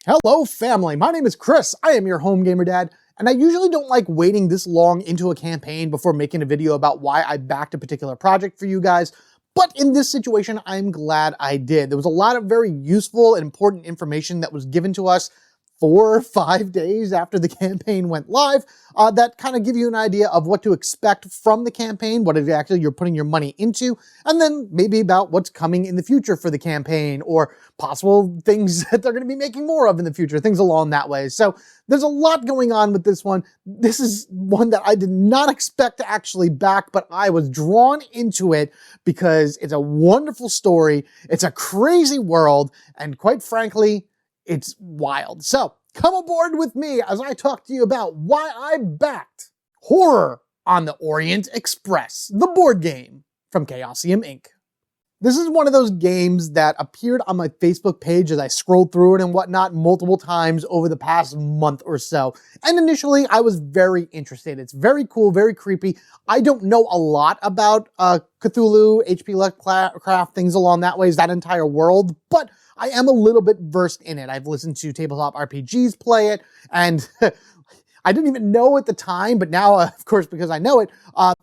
Hello family, my name is Chris, I am your home gamer dad, and I usually don't like waiting this long into a campaign before making a video about why I backed a particular project for you guys, but in this situation I'm glad I did. There was a lot of very useful and important information that was given to us 4 or 5 days after the campaign went live that kind of give you an idea of what to expect from the campaign, what exactly you're putting your money into, and then maybe about what's coming in the future for the campaign or possible things that they're going to be making more of in the future, things along that way. So there's a lot going on with this one. This is one that I did not expect to actually back, but I was drawn into it because it's a wonderful story, it's a crazy world, and quite frankly, it's wild. So come aboard with me as I talk to you about why I backed Horror on the Orient Express, the board game from Chaosium Inc. This is one of those games that appeared on my Facebook page as I scrolled through it and whatnot multiple times over the past month or so. And initially I was very interested. It's very cool, very creepy. I don't know a lot about Cthulhu, HP Lovecraft, things along that way, that entire world, but I am a little bit versed in it. I've listened to tabletop RPGs play it, and I didn't even know at the time, but now, of course, because I know it,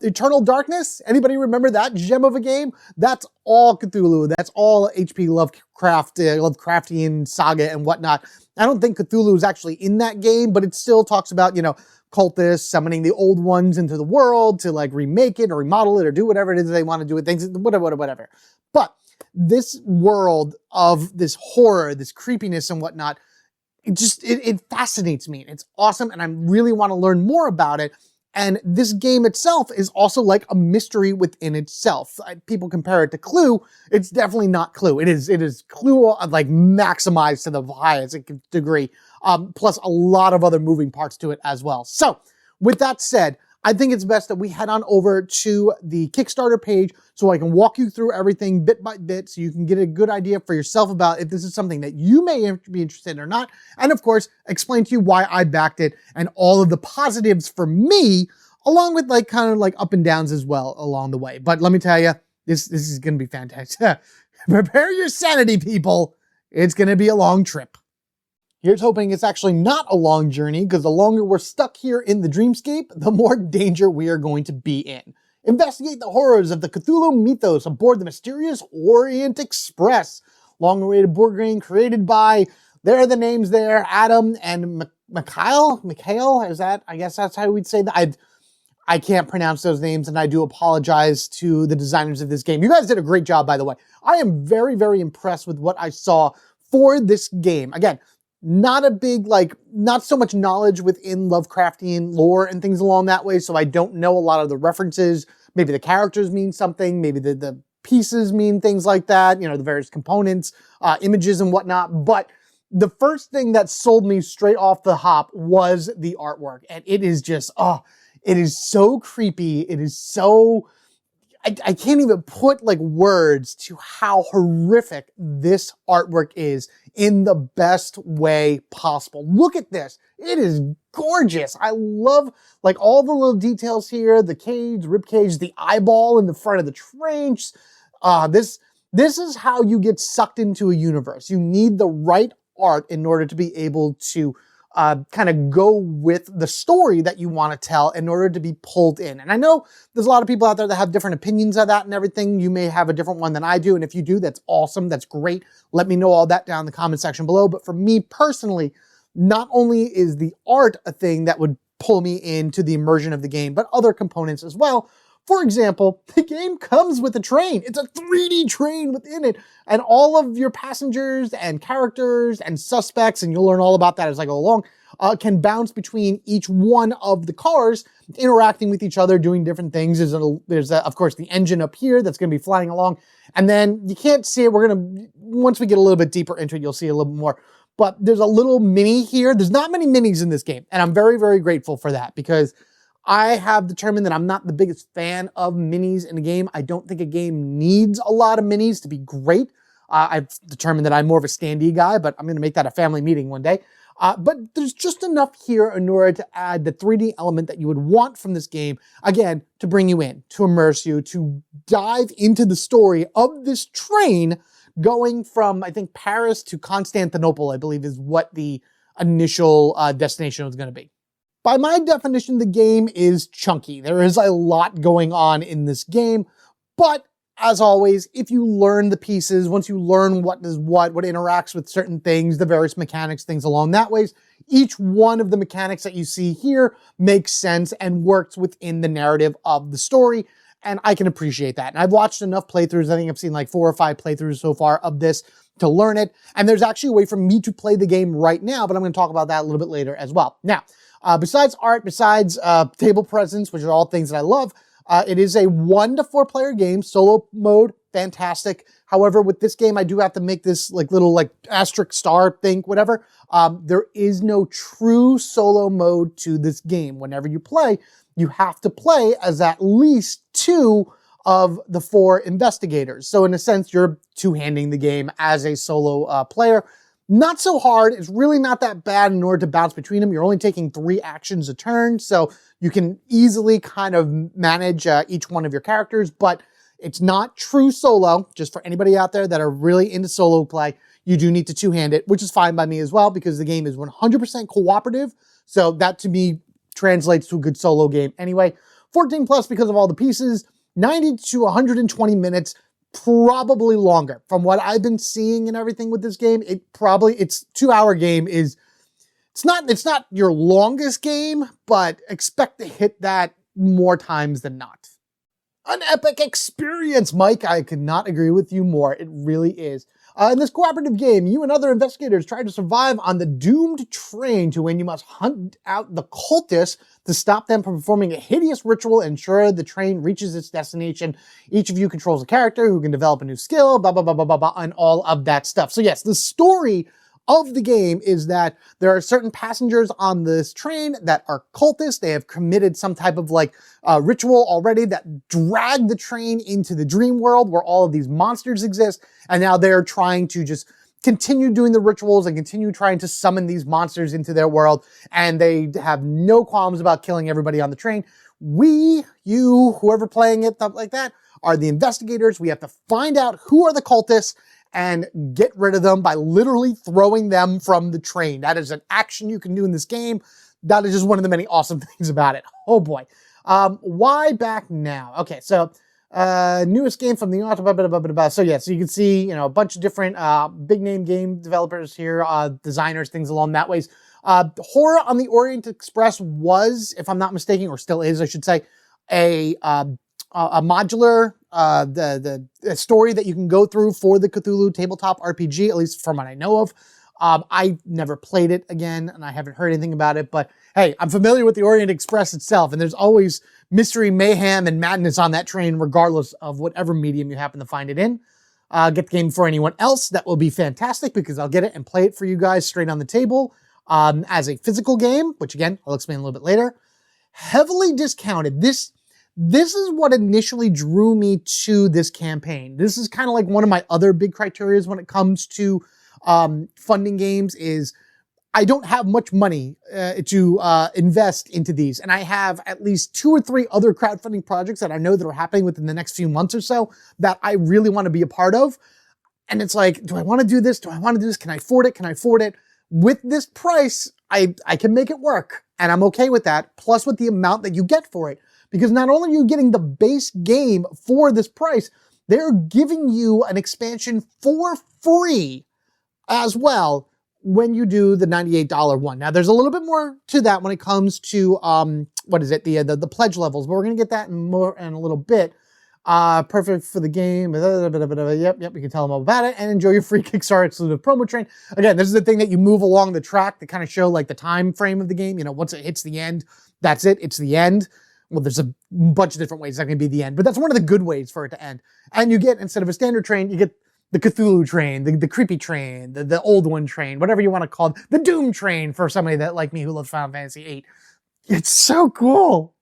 Eternal Darkness, anybody remember that gem of a game? That's all Cthulhu. That's all HP Lovecraft, Lovecraftian saga and whatnot. I don't think Cthulhu is actually in that game, but it still talks about, you know, cultists summoning the old ones into the world to like remake it or remodel it or do whatever it is they want to do with things, whatever. But this world of this horror, this creepiness and whatnot, it fascinates me. It's awesome, and I really want to learn more about it. And this game itself is also like a mystery within itself. People compare it to Clue. It's definitely not Clue. It is Clue like maximized to the highest degree, plus a lot of other moving parts to it as well. So with that said, I think it's best that we head on over to the Kickstarter page so I can walk you through everything bit by bit so you can get a good idea for yourself about if this is something that you may be interested in or not. And of course, explain to you why I backed it and all of the positives for me, along with like kind of like up and downs as well along the way. But let me tell you, this is going to be fantastic. Prepare your sanity, people. It's going to be a long trip. Here's hoping it's actually not a long journey, because the longer we're stuck here in the Dreamscape, the more danger we are going to be in. Investigate the horrors of the Cthulhu mythos aboard the mysterious Orient Express. Long-awaited board game created by, there are the names there, Adam and Mikhail, is that, I guess that's how we'd say that. I can't pronounce those names, and I do apologize to the designers of this game. You guys did a great job, by the way. I am very, very impressed with what I saw for this game. Again, not a big, not so much knowledge within Lovecraftian lore and things along that way, so I don't know a lot of the references. Maybe the characters mean something, maybe the pieces mean things like that, you know, the various components, images and whatnot, but the first thing that sold me straight off the hop was the artwork, and it is just, it is so creepy, it is so... I can't even put like words to how horrific this artwork is in the best way possible. Look at this. It is gorgeous. I love like all the little details here, the cage, rib cage, the eyeball in the front of the trench. This is how you get sucked into a universe. You need the right art in order to be able to kind of go with the story that you want to tell in order to be pulled in. And I know there's a lot of people out there that have different opinions of that and everything. You may have a different one than I do. And if you do, that's awesome. That's great. Let me know all that down in the comment section below. But for me personally, not only is the art a thing that would pull me into the immersion of the game, but other components as well. For example, the game comes with a train. It's a 3D train within it, and all of your passengers and characters and suspects, and you'll learn all about that as I go along, can bounce between each one of the cars, interacting with each other, doing different things. There's of course, the engine up here that's going to be flying along, and then you can't see it. Once we get a little bit deeper into it, you'll see a little bit more. But there's a little mini here. There's not many minis in this game, and I'm very, very grateful for that, because I have determined that I'm not the biggest fan of minis in a game. I don't think a game needs a lot of minis to be great. I've determined that I'm more of a standee guy, but I'm going to make that a family meeting one day. But there's just enough here in order to add the 3D element that you would want from this game, again, to bring you in, to immerse you, to dive into the story of this train going from, I think, Paris to Constantinople, I believe is what the initial destination was going to be. By my definition, the game is chunky. There is a lot going on in this game, but as always, if you learn the pieces, once you learn what does what interacts with certain things, the various mechanics, things along that ways, each one of the mechanics that you see here makes sense and works within the narrative of the story, and I can appreciate that. And I've watched enough playthroughs, I think I've seen like 4 or 5 playthroughs so far of this to learn it, and there's actually a way for me to play the game right now, but I'm going to talk about that a little bit later as well. Now, besides art, besides table presence, which are all things that I love, it is a 1 to 4 player game, solo mode, fantastic. However, with this game, I do have to make this like little like asterisk star thing, whatever. There is no true solo mode to this game. Whenever you play, you have to play as at least 2 of the 4 investigators. So in a sense, you're two-handing the game as a solo player. Not so hard. It's really not that bad in order to bounce between them. You're only taking 3 actions a turn, so you can easily kind of manage each one of your characters, but it's not true solo. Just for anybody out there that are really into solo play, you do need to two-hand it, which is fine by me as well because the game is 100% cooperative, so that to me translates to a good solo game anyway. 14 plus because of all the pieces, 90 to 120 minutes, probably longer. From what I've been seeing and everything with this game, it's 2-hour game is, it's not your longest game, but expect to hit that more times than not. An epic experience, Mike. I could not agree with you more. It really is. In this cooperative game, you and other investigators try to survive on the doomed train to when you must hunt out the cultists to stop them from performing a hideous ritual and ensure the train reaches its destination. Each of you controls a character who can develop a new skill, blah, blah, blah, blah, blah, blah, and all of that stuff. So yes, the story of the game is that there are certain passengers on this train that are cultists. They have committed some type of like ritual already that dragged the train into the dream world where all of these monsters exist. And now they're trying to just continue doing the rituals and continue trying to summon these monsters into their world. And they have no qualms about killing everybody on the train. We, you, whoever playing it, stuff like that, are the investigators. We have to find out who are the cultists and get rid of them by literally throwing them from the train. That is an action you can do in this game. That is just one of the many awesome things about it. Oh boy. Why back now? Okay, so newest game from the author, blah, blah, blah, blah, blah. So yeah, so you can see, you know, a bunch of different big name game developers here, designers, things along that ways. Horror on the Orient Express was, if I'm not mistaken, or still is, I should say, a modular the story that you can go through for the Cthulhu tabletop RPG, at least from what I know of. I never played it again, and I haven't heard anything about it, but hey, I'm familiar with the Orient Express itself, and there's always mystery, mayhem, and madness on that train, regardless of whatever medium you happen to find it in. Get the game for anyone else, that will be fantastic, because I'll get it and play it for you guys straight on the table as a physical game, which again, I'll explain a little bit later. Heavily discounted. This is what initially drew me to this campaign. This is kind of like one of my other big criteria when it comes to funding games is I don't have much money to invest into these. And I have at least 2 or 3 other crowdfunding projects that I know that are happening within the next few months or so that I really want to be a part of. And it's like, do I want to do this? Do I want to do this? Can I afford it? Can I afford it? With this price, I can make it work. And I'm okay with that. Plus with the amount that you get for it. Because not only are you getting the base game for this price, they're giving you an expansion for free as well when you do the $98 one. Now, there's a little bit more to that when it comes to, what is it, the pledge levels, but we're going to get that in a little bit. Perfect for the game. Yep, you can tell them all about it and enjoy your free Kickstarter exclusive promo train. Again, this is the thing that you move along the track to kind of show like the time frame of the game. You know, once it hits the end, that's it. It's the end. Well, there's a bunch of different ways that can be the end, but that's one of the good ways for it to end. And you get, instead of a standard train, you get the Cthulhu train, the creepy train, the old one train, whatever you want to call it, the Doom train for somebody that like me who loves Final Fantasy VIII. It's so cool.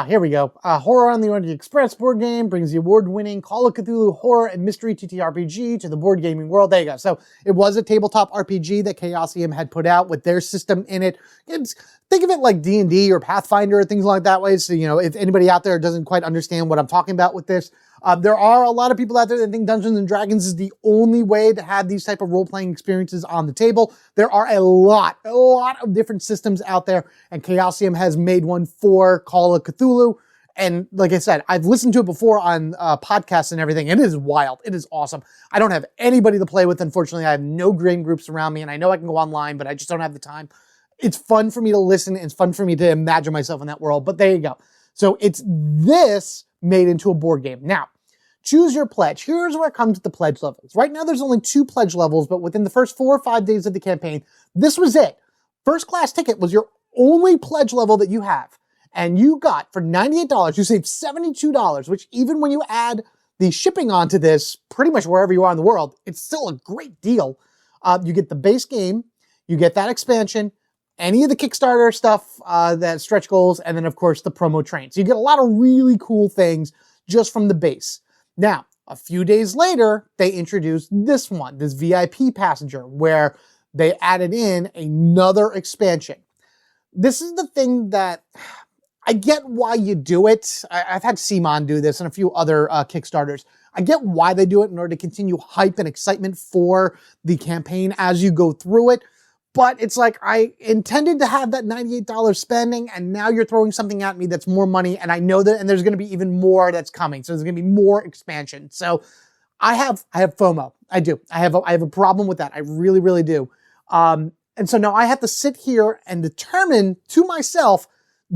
Here we go. Horror on the Orient Express board game brings the award-winning Call of Cthulhu Horror and Mystery TTRPG to the board gaming world. There you go. So it was a tabletop RPG that Chaosium had put out with their system in it. Think of it like D&D or Pathfinder or things like that way. So, you know, if anybody out there doesn't quite understand what I'm talking about with this, There are a lot of people out there that think Dungeons & Dragons is the only way to have these type of role-playing experiences on the table. There are a lot of different systems out there, and Chaosium has made one for Call of Cthulhu. And like I said, I've listened to it before on podcasts and everything. It is wild. It is awesome. I don't have anybody to play with, unfortunately. I have no game groups around me, and I know I can go online, but I just don't have the time. It's fun for me to listen. It's fun for me to imagine myself in that world, but there you go. So it's this made into a board game. Now, choose your pledge. Here's where it comes with the pledge levels. Right now, there's only 2 pledge levels, but within the first 4 or 5 days of the campaign, this was it. First class ticket was your only pledge level that you have. And you got, for $98, you saved $72, which even when you add the shipping onto this, pretty much wherever you are in the world, it's still a great deal. You get the base game, you get that expansion, any of the Kickstarter stuff, that stretch goals, and then of course the promo train. So you get a lot of really cool things just from the base. Now, a few days later, they introduced this one, this VIP passenger, where they added in another expansion. This is the thing that I get why you do it. I've had Simon do this and a few other Kickstarters. I get why they do it in order to continue hype and excitement for the campaign as you go through it. But it's like, I intended to have that $98 spending, and now you're throwing something at me that's more money, and I know that, and there's going to be even more that's coming. So there's going to be more expansion. So I have FOMO. I do. I have a problem with that. I really, really do. And so now I have to sit here and determine to myself,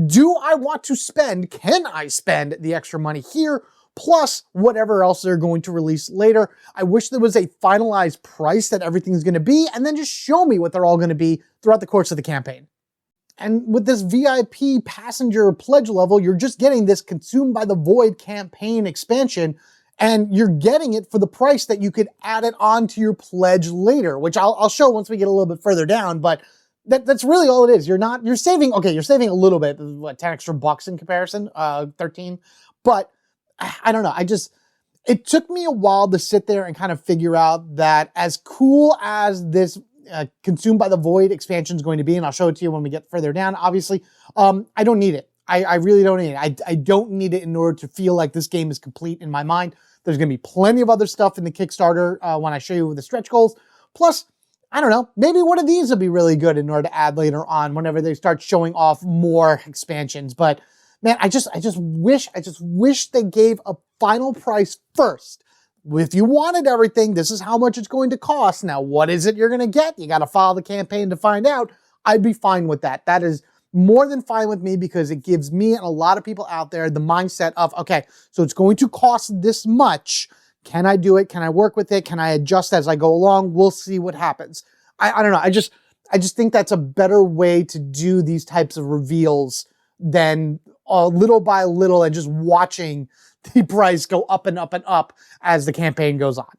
do I want to spend, can I spend the extra money here, plus whatever else they're going to release later? I wish there was a finalized price that everything's going to be, and then just show me what they're all going to be throughout the course of the campaign. And with this VIP passenger pledge level, you're just getting this Consumed by the Void campaign expansion, and you're getting it for the price that you could add it on to your pledge later, which I'll show once we get a little bit further down, but that's really all it is. You're saving a little bit, what, 10 extra bucks in comparison, 13, but I don't know. It took me a while to sit there and kind of figure out that as cool as this Consumed by the Void expansion is going to be, and I'll show it to you when we get further down, obviously, I don't need it. I really don't need it. I don't need it in order to feel like this game is complete in my mind. There's going to be plenty of other stuff in the Kickstarter when I show you the stretch goals. Plus, I don't know, maybe one of these will be really good in order to add later on whenever they start showing off more expansions. But man, I just wish they gave a final price first. If you wanted everything, this is how much it's going to cost. Now, what is it you're going to get? You got to follow the campaign to find out. I'd be fine with that. That is more than fine with me, because it gives me and a lot of people out there the mindset of, okay, so it's going to cost this much. Can I do it? Can I work with it? Can I adjust as I go along? We'll see what happens. I don't know. I just think that's a better way to do these types of reveals than little by little and just watching the price go up and up and up as the campaign goes on.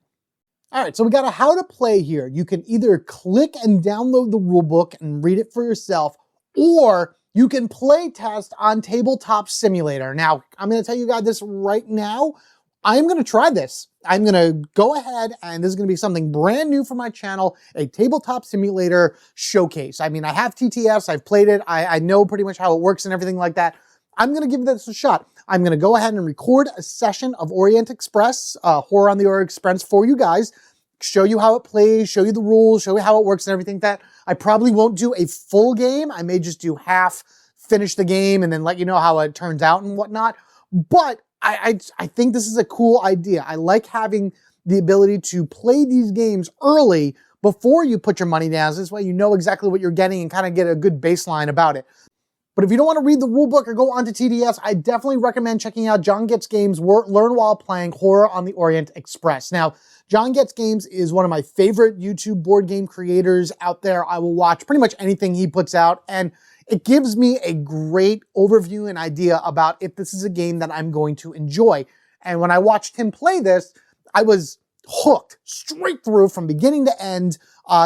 All right, so we got a how to play here. You can either click and download the rulebook and read it for yourself, or you can play test on Tabletop Simulator. Now, I'm going to tell you guys this right now. I'm going to try this. I'm going to go ahead, and this is going to be something brand new for my channel, a Tabletop Simulator showcase. I mean, I have TTS, I've played it, I know pretty much how it works and everything like that. I'm going to give this a shot. I'm going to go ahead and record a session of Orient Express, Horror on the Orient Express for you guys, show you how it plays, show you the rules, show you how it works and everything like that. I probably won't do a full game. I may just do half, finish the game, and then let you know how it turns out and whatnot. But I think this is a cool idea. I like having the ability to play these games early before you put your money down. This way you know exactly what you're getting and kind of get a good baseline about it. But if you don't want to read the rulebook or go onto TDS, I definitely recommend checking out John Gets Games' Learn While Playing Horror on the Orient Express. Now, John Gets Games is one of my favorite YouTube board game creators out there. I will watch pretty much anything he puts out, and it gives me a great overview and idea about if this is a game that I'm going to enjoy. And when I watched him play this, I was hooked straight through from beginning to end.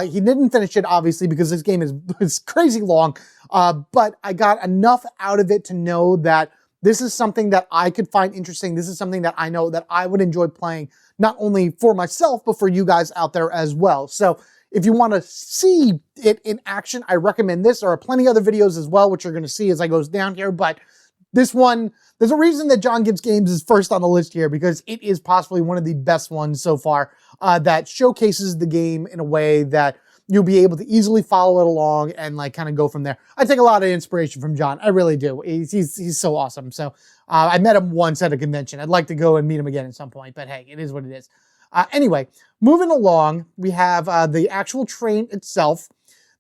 He didn't finish it, obviously, because this game is crazy long. But I got enough out of it to know that this is something that I could find interesting. This is something that I know that I would enjoy playing, not only for myself, but for you guys out there as well. So if you want to see it in action, I recommend this. There are plenty of other videos as well, which you're going to see as I goes down here. But This one, there's a reason that John Gibbs Games is first on the list here, because it is possibly one of the best ones so far that showcases the game in a way that you'll be able to easily follow it along and like kind of go from there. I take a lot of inspiration from John. I really do. He's so awesome. So I met him once at a convention. I'd like to go and meet him again at some point, but hey, it is what it is. Anyway, moving along, we have the actual train itself.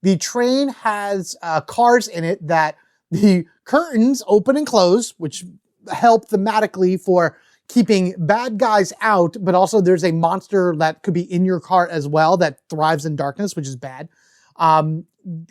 The train has cars in it that the curtains open and close, which help thematically for keeping bad guys out, but also there's a monster that could be in your car as well that thrives in darkness, which is bad.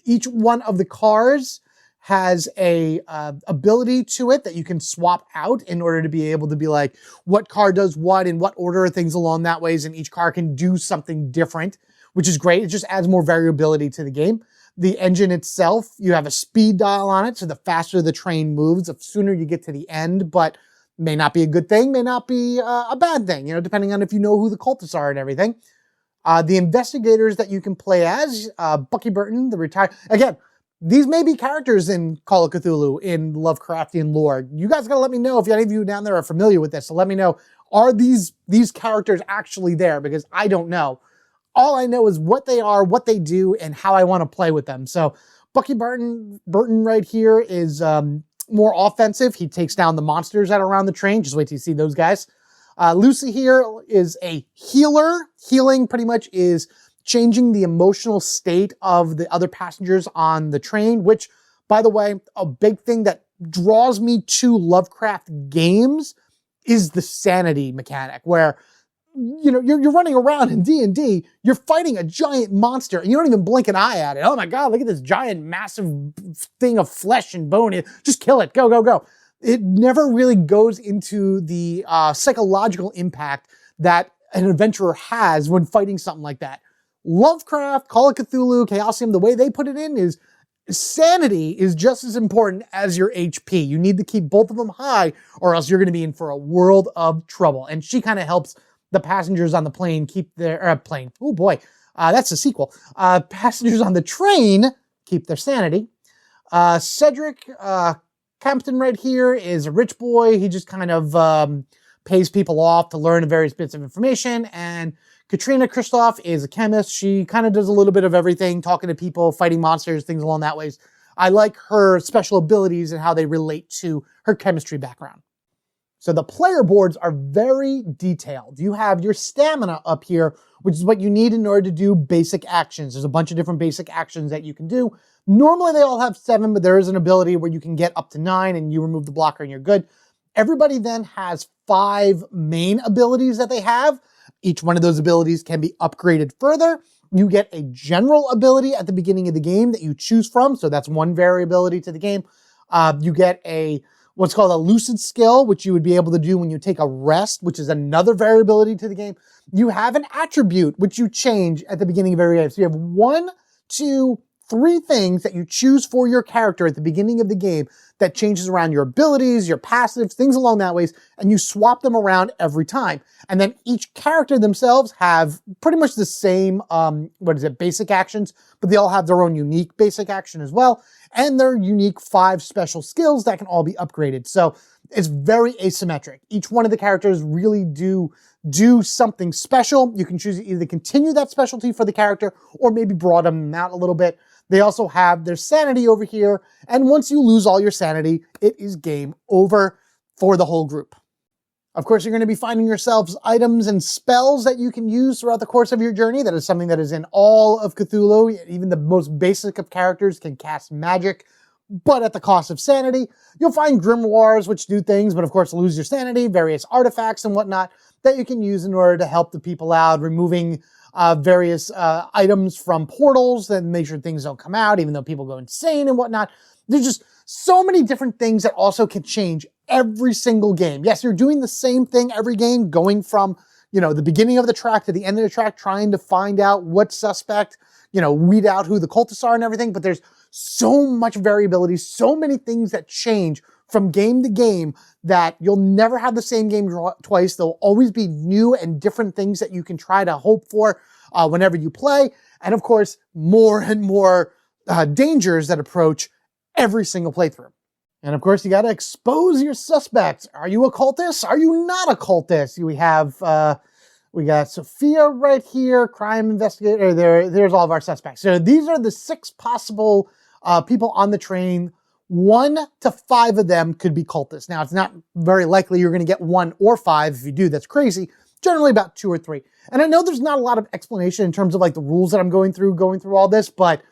Each one of the cars has a ability to it that you can swap out in order to be able to be like, what car does what, in what order, things along that ways, and each car can do something different, which is great. It just adds more variability to the game. The engine itself, you have a speed dial on it, so the faster the train moves, the sooner you get to the end, but may not be a good thing, may not be a bad thing, you know, depending on if you know who the cultists are and everything. The investigators that you can play as, Bucky Burton, the retired... Again, these may be characters in Call of Cthulhu, in Lovecraftian lore. You guys gotta let me know if any of you down there are familiar with this, so let me know, are these characters actually there? Because I don't know. All I know is what they are, what they do, and how I want to play with them. So Bucky Burton right here is more offensive. He takes down the monsters that are around the train. Just wait till you see those guys. Lucy here is a healer. Healing pretty much is changing the emotional state of the other passengers on the train, which, by the way, a big thing that draws me to Lovecraft games is the sanity mechanic, where you know, you're running around in D&D, you're fighting a giant monster, and you don't even blink an eye at it. Oh my God, look at this giant, massive thing of flesh and bone. Just kill it. Go, go, go. It never really goes into the psychological impact that an adventurer has when fighting something like that. Lovecraft, Call of Cthulhu, Chaosium, the way they put it in is sanity is just as important as your HP. You need to keep both of them high, or else you're going to be in for a world of trouble. And she kind of helps the passengers on the plane keep their plane. Oh boy, that's a sequel. Passengers on the train keep their sanity. Cedric Campton right here is a rich boy. He just kind of pays people off to learn various bits of information. And Katrina Kristoff is a chemist. She kind of does a little bit of everything, talking to people, fighting monsters, things along that ways. I like her special abilities and how they relate to her chemistry background. So the player boards are very detailed. You have your stamina up here, which is what you need in order to do basic actions. There's a bunch of different basic actions that you can do. Normally they all have 7, but there is an ability where you can get up to 9 and you remove the blocker and you're good. Everybody then has 5 main abilities that they have. Each one of those abilities can be upgraded further. You get a general ability at the beginning of the game that you choose from. So that's one variability to the game. You get what's called a lucid skill, which you would be able to do when you take a rest, which is another variability to the game. You have an attribute, which you change at the beginning of every game. So you have 1, 2, 3 things that you choose for your character at the beginning of the game that changes around your abilities, your passives, things along that ways, and you swap them around every time. And then each character themselves have pretty much the same, basic actions, but they all have their own unique basic action as well, and their unique 5 special skills that can all be upgraded. So it's very asymmetric. Each one of the characters really do something special. You can choose to either continue that specialty for the character or maybe broaden them out a little bit. They also have their sanity over here, and once you lose all your sanity, it is game over for the whole group. Of course, you're going to be finding yourselves items and spells that you can use throughout the course of your journey. That is something that is in all of Cthulhu. Even the most basic of characters can cast magic, but at the cost of sanity. You'll find grimoires, which do things, but of course lose your sanity, various artifacts and whatnot that you can use in order to help the people out, removing various items from portals that make sure things don't come out, even though people go insane and whatnot. There's just so many different things that also can change every single game. Yes, you're doing the same thing every game, going from, the beginning of the track to the end of the track, trying to find out what suspect, weed out who the cultists are and everything, but there's so much variability, so many things that change from game to game that you'll never have the same game twice. There'll always be new and different things that you can try to hope for whenever you play. And of course, more and more dangers that approach every single playthrough. And of course, you got to expose your suspects. Are you a cultist? Are you not a cultist? We got Sophia right here, crime investigator. There's all of our suspects. So these are the 6 possible people on the train. 1 to 5 of them could be cultists. Now, it's not very likely you're going to get 1 or 5. If you do, that's crazy. Generally about 2 or 3. And I know there's not a lot of explanation in terms of like the rules that I'm going through all this, but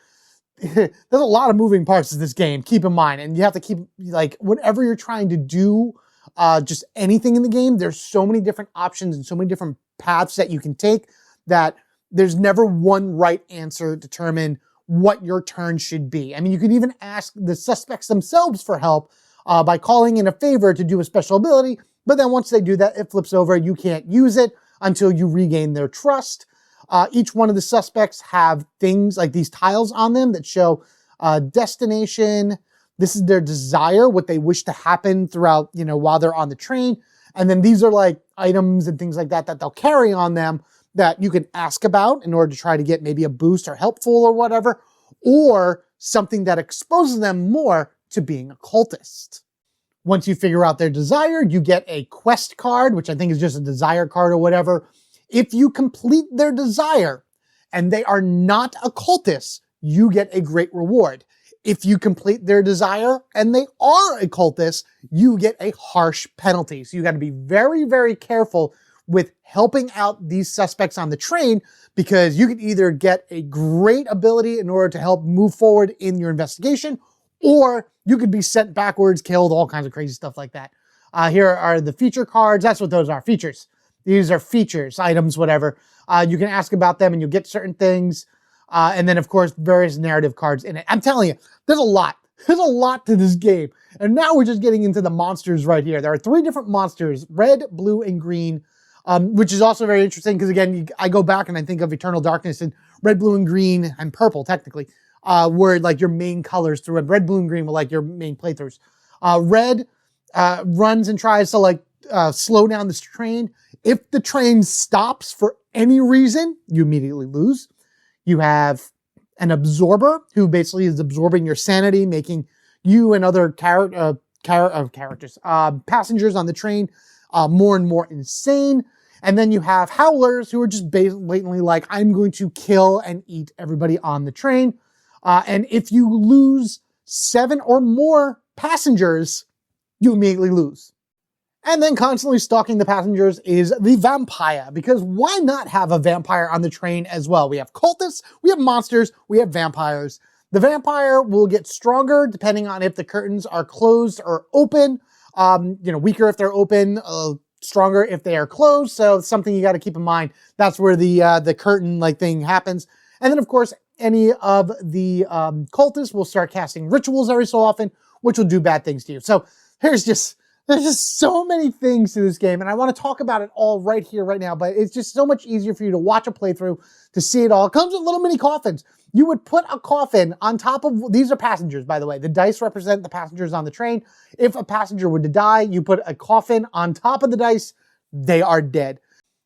there's a lot of moving parts to this game, keep in mind. And you have to keep, like, whatever you're trying to do, just anything in the game, there's so many different options and so many different paths that you can take that there's never one right answer to determine what your turn should be. I mean, you could even ask the suspects themselves for help by calling in a favor to do a special ability, but then once they do that, it flips over. You can't use it until you regain their trust. Each one of the suspects have things like these tiles on them that show destination. This is their desire, what they wish to happen throughout, while they're on the train. And then these are like items and things like that they'll carry on them that you can ask about in order to try to get maybe a boost or helpful or whatever, or something that exposes them more to being a cultist. Once you figure out their desire, you get a quest card, which I think is just a desire card or whatever. If you complete their desire and they are not a cultist, you get a great reward. If you complete their desire and they are a cultist, you get a harsh penalty. So you got to be very, very careful with helping out these suspects on the train, because you can either get a great ability in order to help move forward in your investigation, or you could be sent backwards, killed, all kinds of crazy stuff like that. Here are the feature cards. That's what those are, features. These are features, items, whatever. You can ask about them and you'll get certain things. And then, of course, various narrative cards in it. I'm telling you, there's a lot. There's a lot to this game. And now we're just getting into the monsters right here. There are 3 different monsters, red, blue, and green, which is also very interesting because, again, I go back and I think of Eternal Darkness, and red, blue, and green, and purple, technically, were like your main colors through it. Red, blue, and green were like your main playthroughs. Red runs and tries to slow down this train. If the train stops for any reason, you immediately lose. You have an absorber who basically is absorbing your sanity, making you and other passengers on the train more and more insane. And then you have howlers who are just blatantly like, I'm going to kill and eat everybody on the train. And if you lose 7 or more passengers, you immediately lose. And then constantly stalking the passengers is the vampire, because why not have a vampire on the train as well? We have cultists, we have monsters, we have vampires. The vampire will get stronger depending on if the curtains are closed or open. Weaker if they're open, stronger if they are closed. So it's something you got to keep in mind. That's where the curtain thing happens. And then of course, any of the cultists will start casting rituals every so often, which will do bad things to you. So there's just so many things to this game, and I want to talk about it all right here, right now, but it's just so much easier for you to watch a playthrough to see it all. It comes with little mini coffins. You would put a coffin on top of, these are passengers, by the way. The dice represent the passengers on the train. If a passenger were to die, you put a coffin on top of the dice, they are dead.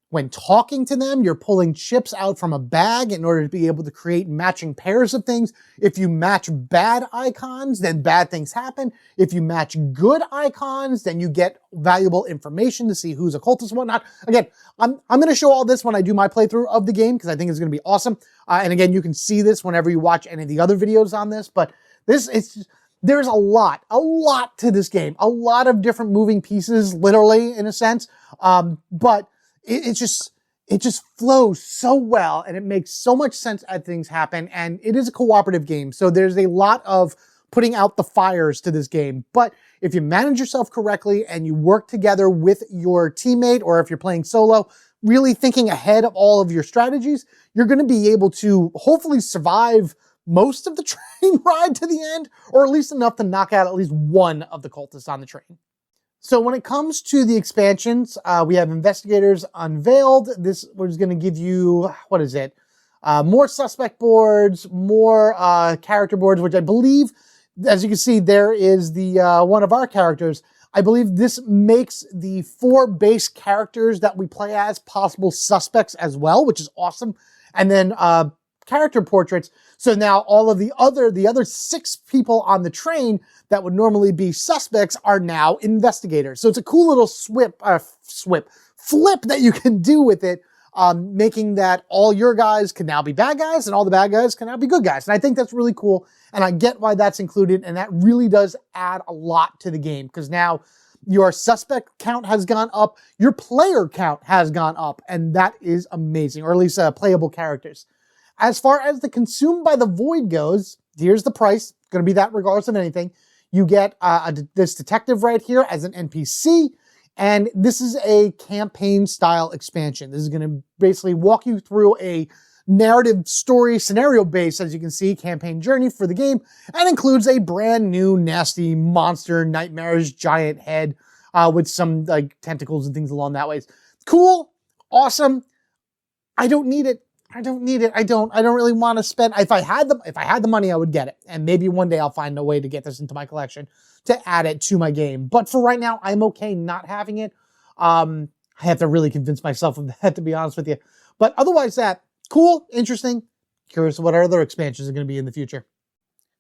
When talking to them, you're pulling chips out from a bag in order to be able to create matching pairs of things. If you match bad icons, then bad things happen. If you match good icons, then you get valuable information to see who's a cultist and whatnot. Again, I'm going to show all this when I do my playthrough of the game, because I think it's going to be awesome. And again, you can see this whenever you watch any of the other videos on this, but there's a lot to this game. A lot of different moving pieces, literally, in a sense. But it just flows so well, and it makes so much sense as things happen, and it is a cooperative game, so there's a lot of putting out the fires to this game. But if you manage yourself correctly and you work together with your teammate, or if you're playing solo, really thinking ahead of all of your strategies, you're going to be able to hopefully survive most of the train ride to the end, or at least enough to knock out at least one of the cultists on the train. So when it comes to the expansions, we have Investigators Unveiled. This was going to give you, more suspect boards, more character boards, which I believe, as you can see, there is the one of our characters. I believe this makes the 4 base characters that we play as possible suspects as well, which is awesome. And then character portraits. So now all of the other 6 people on the train that would normally be suspects are now investigators. So it's a cool little flip that you can do with it, making that all your guys can now be bad guys and all the bad guys can now be good guys. And I think that's really cool. And I get why that's included. And that really does add a lot to the game, because now your suspect count has gone up, your player count has gone up, and that is amazing, or at least playable characters. As far as the Consumed by the Void goes, here's the price. It's going to be that regardless of anything. You get this detective right here as an NPC, and this is a campaign-style expansion. This is going to basically walk you through a narrative story, scenario-based, as you can see, campaign journey for the game, and includes a brand new nasty monster, nightmarish giant head with some like tentacles and things along that ways. Cool, awesome. I don't need it. I don't really want to spend. If I had the money, I would get it, and maybe one day I'll find a way to get this into my collection to add it to my game. But for right now, I'm okay not having it. I have to really convince myself of that, to be honest with you. But otherwise, cool, interesting. Curious what our other expansions are going to be in the future.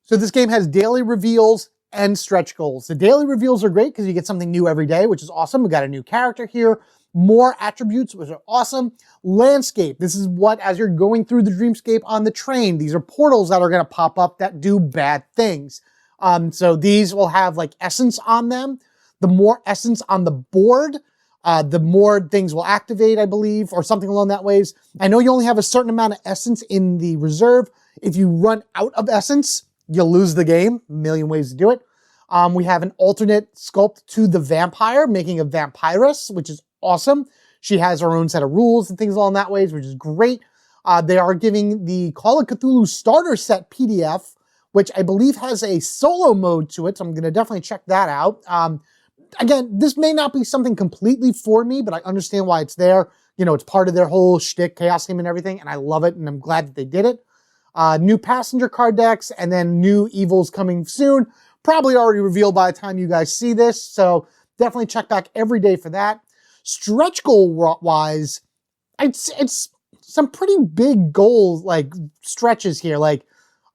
So this game has daily reveals and stretch goals. The daily reveals are great because you get something new every day, which is awesome. We got a new character here, more attributes, which are awesome. Landscape. This is what, as you're going through the Dreamscape on the train, these are portals that are going to pop up that do bad things. So these will have like essence on them. The more essence on the board, the more things will activate, I believe, or something along that ways. I know you only have a certain amount of essence in the reserve. If you run out of essence, you'll lose the game. A million ways to do it. We have an alternate sculpt to the vampire, making a vampiress, which is awesome. She has her own set of rules and things along that ways, which is great. They are giving the Call of Cthulhu starter set PDF, which I believe has a solo mode to it, so I'm going to definitely check that out. Again, this may not be something completely for me, but I understand why it's there. You know, it's part of their whole shtick, Chaosium and everything, and I love it, and I'm glad that they did it. New passenger card decks, and then new evils coming soon. Probably already revealed by the time you guys see this, so definitely check back every day for that. Stretch goal-wise, it's some pretty big goals, like stretches here. Like,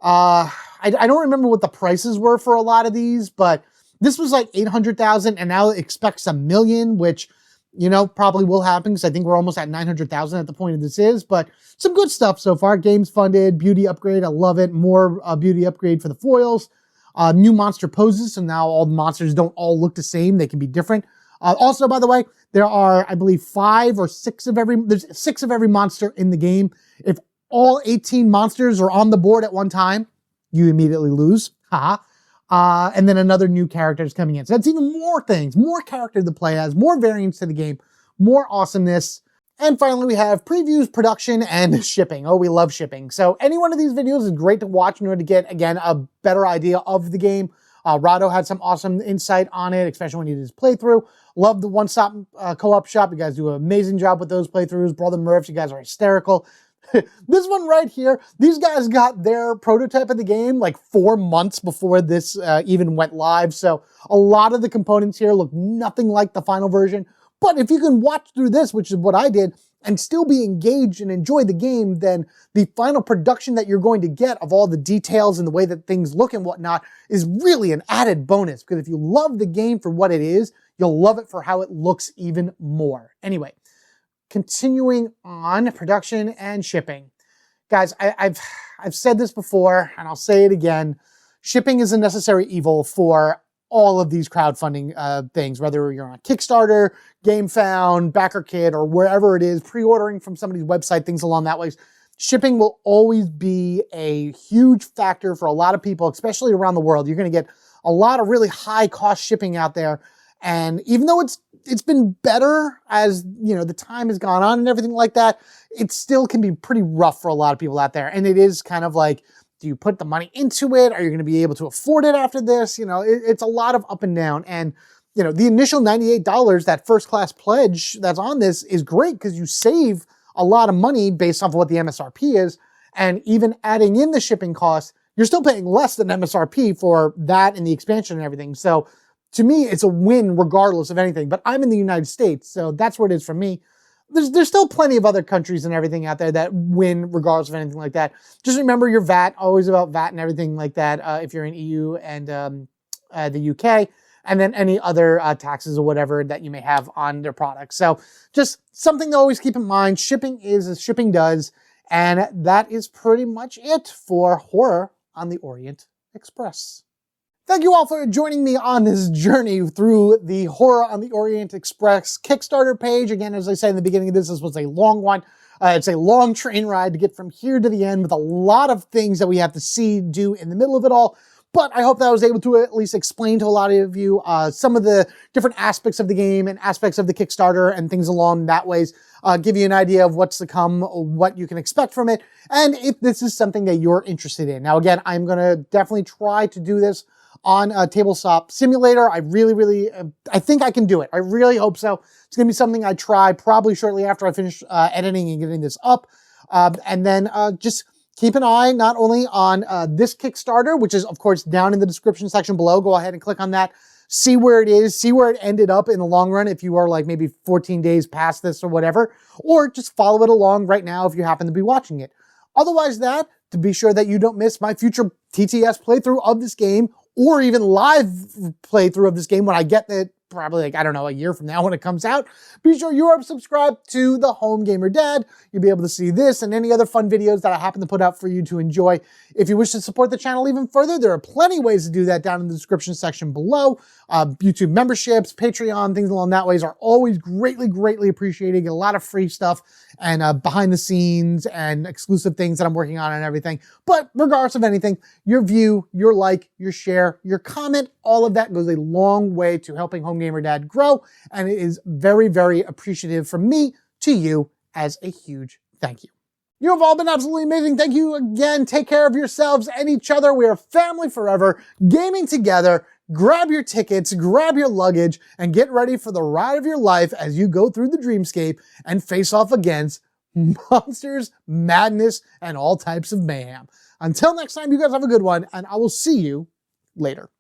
I don't remember what the prices were for a lot of these, but this was like 800,000, and now it expects 1 million, which, you know, probably will happen because I think we're almost at 900,000 at the point of this is, but some good stuff so far. Games funded, beauty upgrade, I love it. More beauty upgrade for the foils. New monster poses, so now all the monsters don't all look the same. They can be different. Also, by the way, there are, I believe, 5 or 6 of every, there's 6 of every monster in the game. If all 18 monsters are on the board at one time, you immediately lose. Haha. And then another new character is coming in. So that's even more things, more character to play as, more variants to the game, more awesomeness. And finally, we have previews, production, and shipping. Oh, we love shipping. So any one of these videos is great to watch in order to get, again, a better idea of the game. Rado had some awesome insight on it, especially when he did his playthrough. Love the one-stop co-op shop. You guys do an amazing job with those playthroughs. Brother Murphs, you guys are hysterical. This one right here, these guys got their prototype of the game like 4 months before this even went live. So a lot of the components here look nothing like the final version. But if you can watch through this, which is what I did, and still be engaged and enjoy the game, then the final production that you're going to get of all the details and the way that things look and whatnot is really an added bonus. Because if you love the game for what it is, you'll love it for how it looks even more. Anyway, continuing on, production and shipping. Guys, I've said this before, and I'll say it again. Shipping is a necessary evil for all of these crowdfunding things, whether you're on Kickstarter, GameFound, BackerKit, or wherever it is, pre-ordering from somebody's website, things along that way. Shipping will always be a huge factor for a lot of people, especially around the world. You're going to get a lot of really high-cost shipping out there. And even though it's been better as, you know, the time has gone on and everything like that, it still can be pretty rough for a lot of people out there. And it is kind of like, do you put the money into it? Are you going to be able to afford it after this? You know, it's a lot of up and down. And, you know, the initial $98, that first class pledge that's on this is great because you save a lot of money based off of what the MSRP is. And even adding in the shipping costs, you're still paying less than MSRP for that and the expansion and everything. So to me, it's a win regardless of anything. But I'm in the United States, so that's what it is for me. there's still plenty of other countries and everything out there that win regardless of anything like that. Just remember your VAT, always about VAT and everything like that if you're in EU and the UK, and then any other taxes or whatever that you may have on their products. So just something to always keep in mind. Shipping is as shipping does, and that is pretty much it for horror on the Orient Express. Thank you all for joining me on this journey through the Horror on the Orient Express Kickstarter page. Again, as I said in the beginning of this was a long one. It's a long train ride to get from here to the end with a lot of things that we have to see, do in the middle of it all. But I hope that I was able to at least explain to a lot of you some of the different aspects of the game and aspects of the Kickstarter and things along that ways. Give you an idea of what's to come, what you can expect from it, and if this is something that you're interested in. Now, again, I'm going to definitely try to do this on a tabletop simulator. I really, I think I can do it. I really hope so. It's going to be something I try probably shortly after I finish editing and getting this up. And then just keep an eye not only on this Kickstarter, which is, of course, down in the description section below. Go ahead and click on that. See where it is. See where it ended up in the long run if you are like maybe 14 days past this or whatever. Or just follow it along right now if you happen to be watching it. Otherwise to be sure that you don't miss my future TTS playthrough of this game, or even live playthrough of this game when I get it, probably like, I don't know, a year from now when it comes out. Be sure you are subscribed to the Home Gamer Dad. You'll be able to see this and any other fun videos that I happen to put out for you to enjoy. If you wish to support the channel even further, there are plenty of ways to do that down in the description section below. YouTube memberships, Patreon, things along that ways are always greatly appreciated. Get a lot of free stuff and behind the scenes and exclusive things that I'm working on and everything. But regardless of anything, your view, your like, your share, your comment, all of that goes a long way to helping Home Gamer Dad grow, and it is very appreciative from me to you as a huge thank you. You have all been absolutely amazing. Thank you again. Take care of yourselves and each other. We are family forever, gaming together. Grab your tickets, grab your luggage, and get ready for the ride of your life as you go through the Dreamscape and face off against monsters, madness, and all types of mayhem. Until next time, you guys have a good one, and I will see you later.